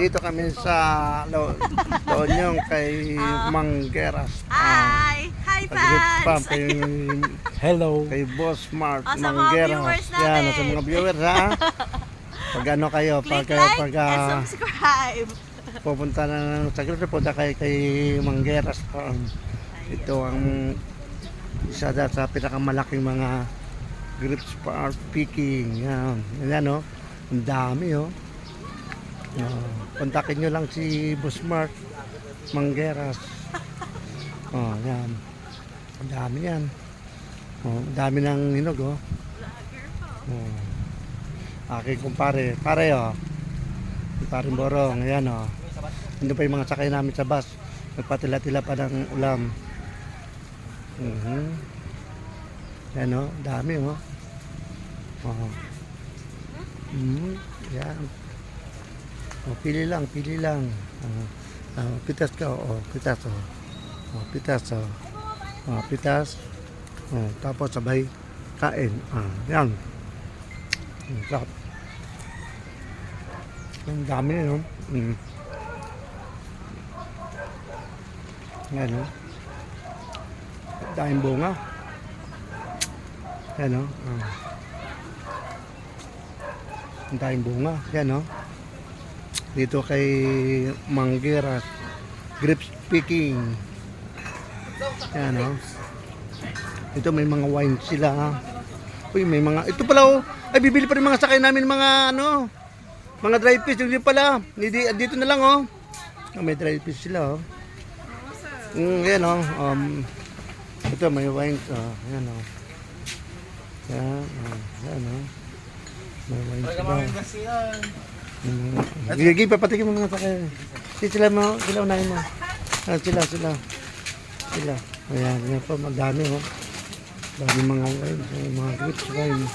Dito kami sa Loonyong kay Manggeras. Hi! Hi, fans! Hello. Kay Boss Mark Sa mga Manggeras. viewers natin. Yan, sa mga viewers ha. Pag ano kayo, Click pag, like pag and subscribe. pupunta na sa Gripes, punta kay Manggeras. Ito ang isa sa pinakamalaking mga grapes farm picking. Yan. Yan o. Ang dami o. Kontakin nyo lang si Boss Mark Manggeras. Yan. Ang dami yan. Ang dami ng hinog o. Aking kumpare. Pare o. Paring Borong. Ayan o. Hindi pa yung mga sakay namin sa bus. Nagpatila-tila pa ng ulam. Yan o. Dami o. Yan. Pili lang, pili lang. Pitas ka, pitas o. Pitas o. Pitas. Tapos sabay kain. Yan. Sarap. Ang dami no. Yan o. Daming bunga. Yan o. Ang daming bunga. Yan o. Dito kay Manggeras grapes picking. Yan o. Ito may mga wine sila. Uy, may mga ito pala oh. Ay bibili pa rin mga sakay namin mga ano. Mga dry fish yung pala. Dito na lang oh. May dry fish sila oh. Yan oh. Ito may wine yan oh. Yan oh. May wine sila. Gigi, papatikin mo mga sakay. Sila mo, sila unahin mo. Sila. Ayan, yan po, madami oh. Dami mga wine, mga grapes wine.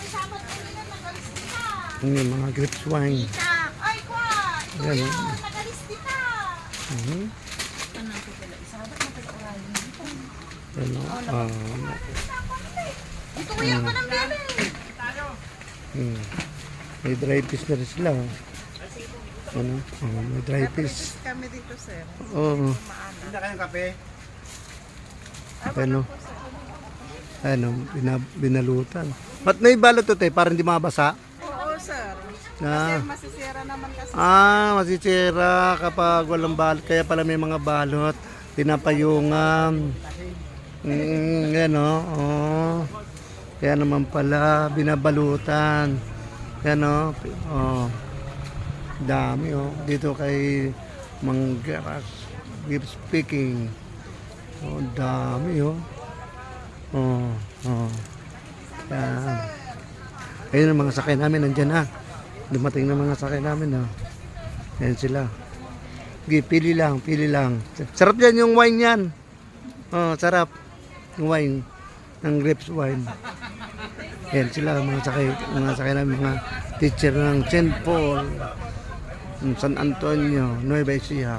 Mga grapes wine. Ayan oh. May dry fish na rin sila oh. May dry fish. Kami dito, sir. Oo. Hindi na kayong kape? Binalutan. Ba't may balot ito para hindi mabasa? Oo, sir. Ah. Kasi masisira naman kasi. Masisira kapag walang balot. Kaya pala may mga balot. Pinapayungan. Yan o. Kaya naman pala binabalutan. Yan o. Dami o. Dito kay Manggeras grapes picking. Dami o. Yan. Ayun ang mga sakay namin. Nandyan na. Dumating na mga sakay namin. Ayan sila. Okay, pili lang. Sarap yan yung wine yan. Sarap. Yung wine. Ng grapes wine. Ayan sila mga sakay namin. Mga teacher ng St. Paul. San Antonio. Nueva Ecija.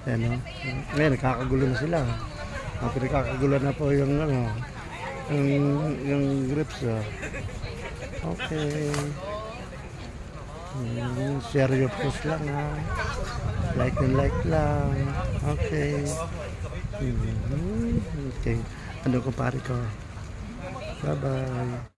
Ayan o. Ngayon nakakagulo na sila. Pinakakagulo na po yung yung grapes. Okay. Share your post lang ha. Like and like lang. Okay. Okay. Ano ko pare ko. Bye bye.